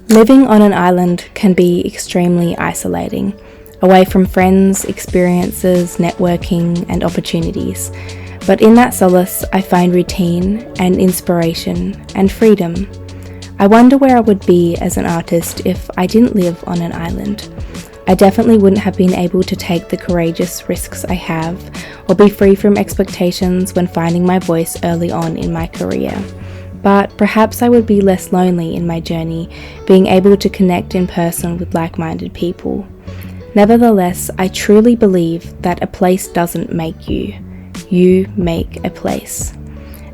Living on an island can be extremely isolating, away from friends, experiences, networking, and opportunities. But in that solace, I find routine and inspiration and freedom. I wonder where I would be as an artist if I didn't live on an island. I definitely wouldn't have been able to take the courageous risks I have, or be free from expectations when finding my voice early on in my career. But perhaps I would be less lonely in my journey, being able to connect in person with like-minded people. Nevertheless, I truly believe that a place doesn't make you. You make a place.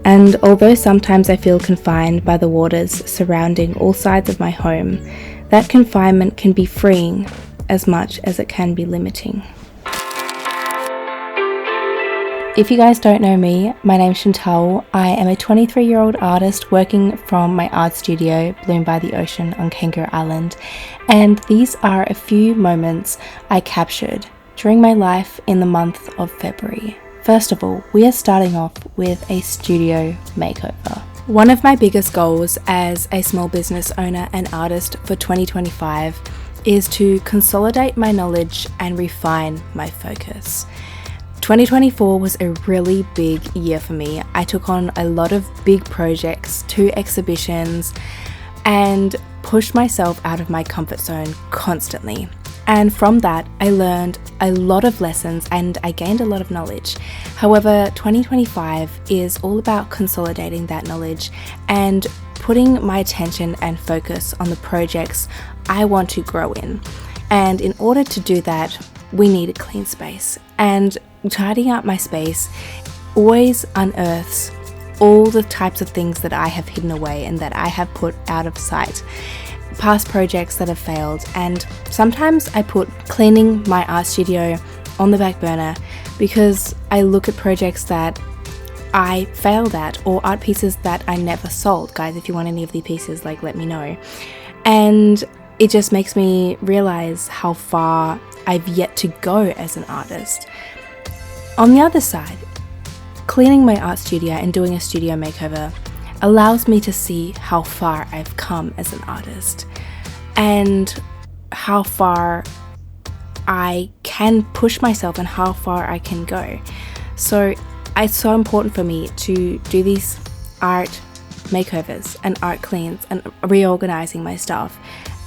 And although sometimes I feel confined by the waters surrounding all sides of my home, that confinement can be freeing as much as it can be limiting. If you guys don't know me, my name's Chantal. I am a 23-year-old artist working from my art studio, Bloom by the Ocean on Kangaroo Island, and these are a few moments I captured during my life in the month of February. First of all, we are starting off with a studio makeover. One of my biggest goals as a small business owner and artist for 2025 is to consolidate my knowledge and refine my focus. 2024 was a really big year for me. I took on a lot of big projects, 2 exhibitions, and pushed myself out of my comfort zone constantly. And from that, I learned a lot of lessons and I gained a lot of knowledge. However, 2025 is all about consolidating that knowledge and putting my attention and focus on the projects I want to grow in. And in order to do that, we need a clean space. And tidying up my space always unearths all the types of things that I have hidden away and that I have put out of sight. Past projects that have failed, and sometimes I put cleaning my art studio on the back burner because I look at projects that I failed at or art pieces that I never sold. Guys, if you want any of these pieces, let me know. And it just makes me realize how far I've yet to go as an artist. On the other side, cleaning my art studio and doing a studio makeover allows me to see how far I've come as an artist and how far I can push myself and how far I can go. So it's so important for me to do these art makeovers and art cleans and reorganizing my stuff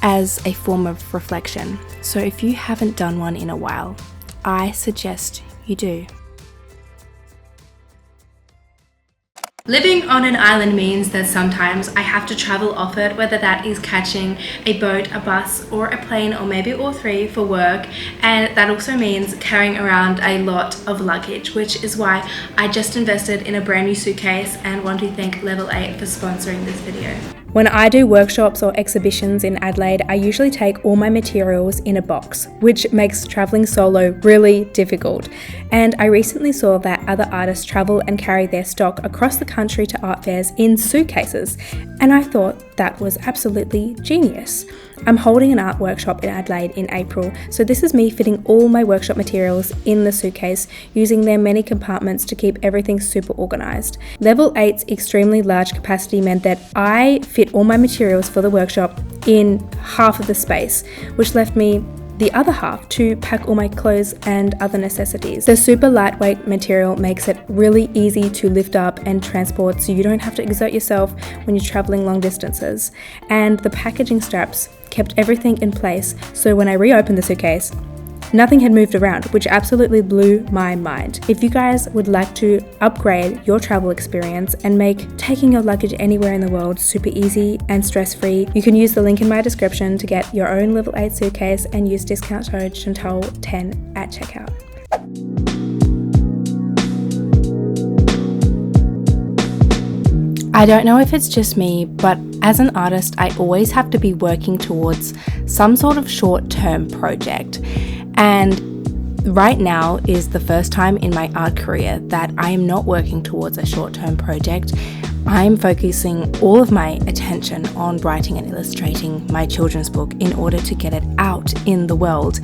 as a form of reflection. So if you haven't done one in a while, I suggest you do. Living on an island means that sometimes I have to travel off it, whether that is catching a boat, a bus, or a plane, or maybe all 3 for work. And that also means carrying around a lot of luggage, which is why I just invested in a brand new suitcase and want to thank Level 8 for sponsoring this video. When I do workshops or exhibitions in Adelaide, I usually take all my materials in a box, which makes traveling solo really difficult. And I recently saw that other artists travel and carry their stock across the country to art fairs in suitcases, and I thought that was absolutely genius. I'm holding an art workshop in Adelaide in April, so this is me fitting all my workshop materials in the suitcase, using their many compartments to keep everything super organised. Level 8's extremely large capacity meant that I fit all my materials for the workshop in half of the space, which left me the other half to pack all my clothes and other necessities. The super lightweight material makes it really easy to lift up and transport, so you don't have to exert yourself when you're traveling long distances. And the packaging straps kept everything in place, so when I reopened the suitcase, nothing had moved around, which absolutely blew my mind. If you guys would like to upgrade your travel experience and make taking your luggage anywhere in the world super easy and stress-free, you can use the link in my description to get your own Level 8 suitcase and use discount code Chantal10 at checkout. I don't know if it's just me, but as an artist, I always have to be working towards some sort of short-term project. And right now is the first time in my art career that I am not working towards a short-term project. I'm focusing all of my attention on writing and illustrating my children's book in order to get it out in the world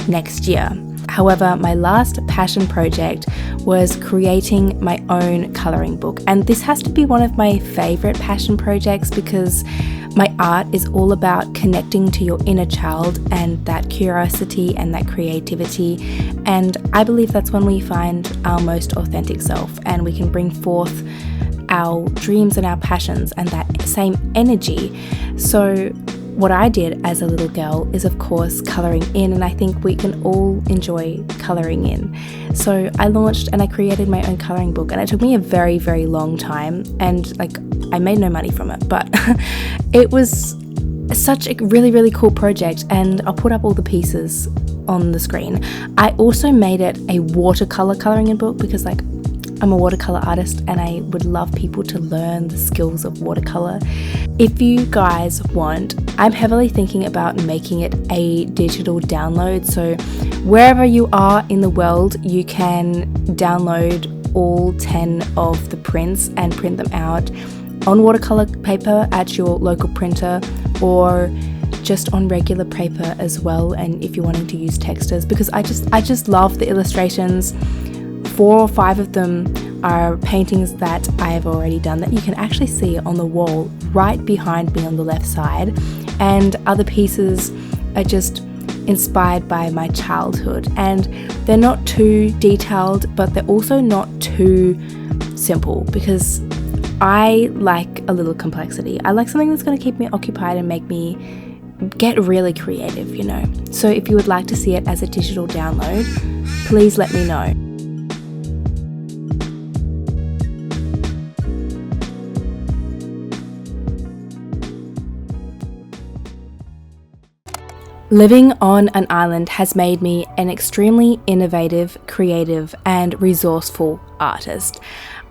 next year. However, my last passion project was creating my own colouring book, and this has to be one of my favourite passion projects because My art is all about connecting to your inner child and that curiosity and that creativity, and I believe that's when we find our most authentic self and we can bring forth our dreams and our passions and that same energy. So what I did as a little girl is, of course, colouring in, and I think we can all enjoy colouring in. So I launched and I created my own colouring book, and it took me a very, very long time, and I made no money from it, but it was such a really, really cool project, and I'll put up all the pieces on the screen. I also made it a watercolour colouring in book because I'm a watercolour artist and I would love people to learn the skills of watercolour. If you guys want, I'm heavily thinking about making it a digital download. So wherever you are in the world, you can download all 10 of the prints and print them out on watercolour paper at your local printer, or just on regular paper as well. And if you're wanting to use textures, because I just love the illustrations. 4 or 5 of them are paintings that I have already done that you can actually see on the wall right behind me on the left side, and other pieces are just inspired by my childhood, and they're not too detailed but they're also not too simple, because I like a little complexity. I like something that's going to keep me occupied and make me get really creative, you know. So if you would like to see it as a digital download, please let me know. Living on an island has made me an extremely innovative, creative, and resourceful artist.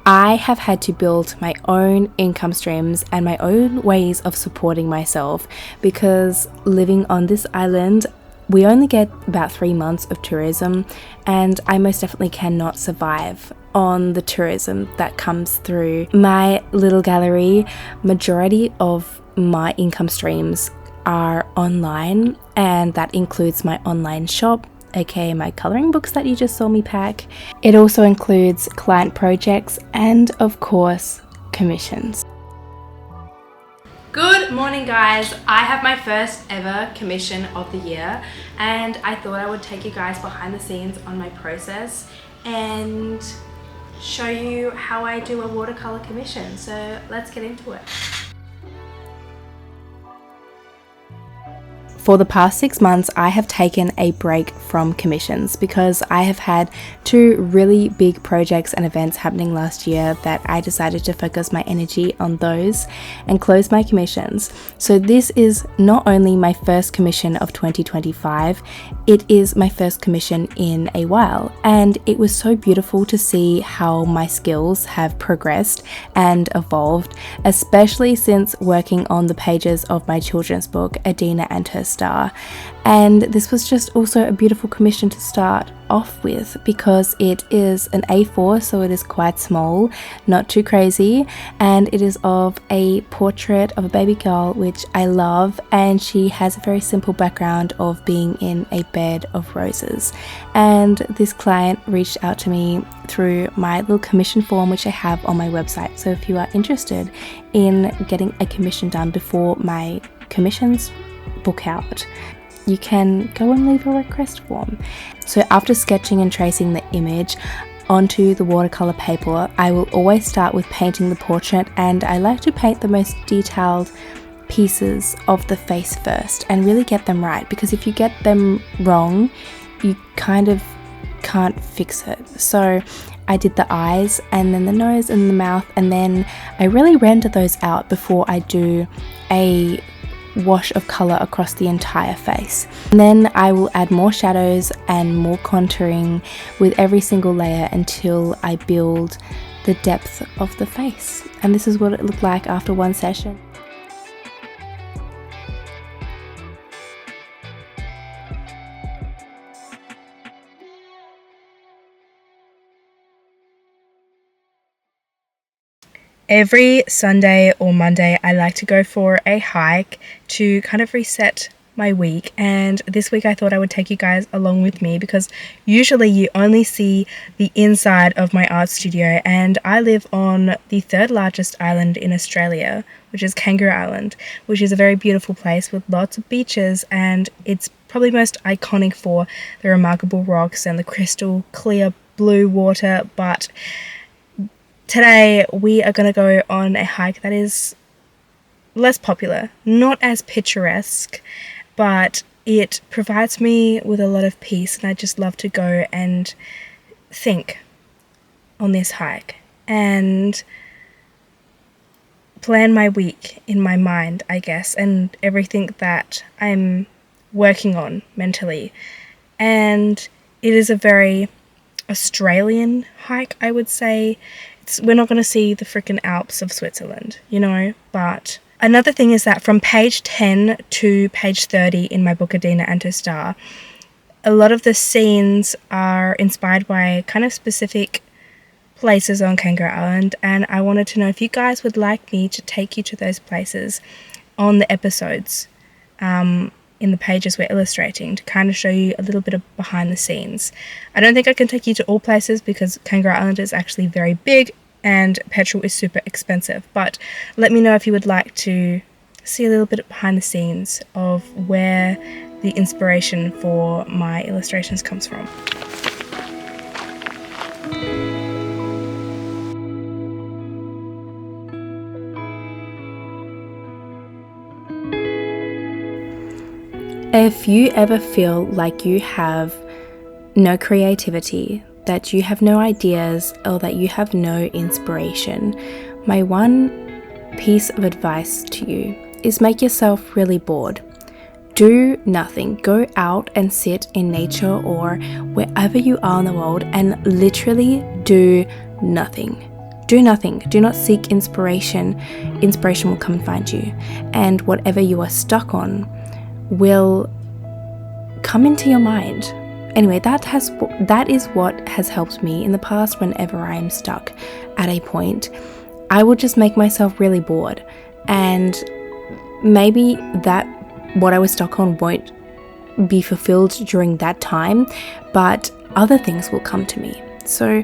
I have had to build my own income streams and my own ways of supporting myself, because living on this island, we only get about 3 months of tourism, and I most definitely cannot survive on the tourism that comes through my little gallery. Majority of my income streams are online, and that includes my online shop, aka my colouring books that you just saw me pack. It also includes client projects and, of course, commissions. Good morning, guys. I have my first ever commission of the year, and I thought I would take you guys behind the scenes on my process and show you how I do a watercolour commission. So let's get into it. For the past 6 months, I have taken a break from commissions because I have had 2 really big projects and events happening last year that I decided to focus my energy on those and close my commissions. So this is not only my first commission of 2025, it is my first commission in a while, and it was so beautiful to see how my skills have progressed and evolved, especially since working on the pages of my children's book, Adina and Her Star. And this was just also a beautiful commission to start off with because it is an A4, so it is quite small, not too crazy, and it is of a portrait of a baby girl, which I love, and she has a very simple background of being in a bed of roses. And this client reached out to me through my little commission form, which I have on my website. So if you are interested in getting a commission done before my commissions book out, you can go and leave a request form. So after sketching and tracing the image onto the watercolor paper, I will always start with painting the portrait, and I like to paint the most detailed pieces of the face first and really get them right, because if you get them wrong, you kind of can't fix it. So I did the eyes and then the nose and the mouth, and then I really render those out before I do a wash of colour across the entire face. And then I will add more shadows and more contouring with every single layer until I build the depth of the face. And this is what it looked like after one session. Every Sunday or Monday, I like to go for a hike to kind of reset my week, and this week I thought I would take you guys along with me because usually you only see the inside of my art studio, and I live on the third largest island in Australia, which is Kangaroo Island, which is a very beautiful place with lots of beaches, and it's probably most iconic for the remarkable rocks and the crystal clear blue water. But today we are going to go on a hike that is less popular, not as picturesque, but it provides me with a lot of peace, and I just love to go and think on this hike and plan my week in my mind, I guess, and everything that I'm working on mentally. And it is a very Australian hike, I would say. We're not going to see the freaking Alps of Switzerland, but another thing is that from page 10 to page 30 in my book Adina and to Star, a lot of the scenes are inspired by kind of specific places on Kangaroo Island, and I wanted to know if you guys would like me to take you to those places on the episodes in the pages we're illustrating, to kind of show you a little bit of behind the scenes. I don't think I can take you to all places because Kangaroo Island is actually very big and petrol is super expensive, but let me know if you would like to see a little bit behind the scenes of where the inspiration for my illustrations comes from. If you ever feel like you have no creativity, that you have no ideas, or that you have no inspiration, my one piece of advice to you is make yourself really bored. Do nothing. Go out and sit in nature or wherever you are in the world and literally do nothing. Do nothing. Do not seek inspiration. Inspiration will come and find you. And whatever you are stuck on will come into your mind. Anyway, that is what has helped me in the past. Whenever I am stuck at a point, I will just make myself really bored, and maybe that what I was stuck on won't be fulfilled during that time, but other things will come to me. So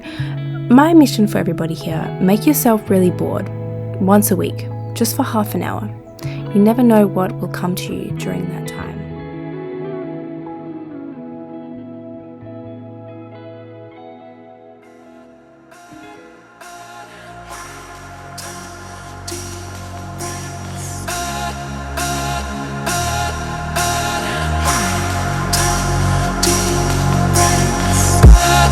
my mission for everybody here: make yourself really bored once a week, just for half an hour. You never know what will come to you during that time.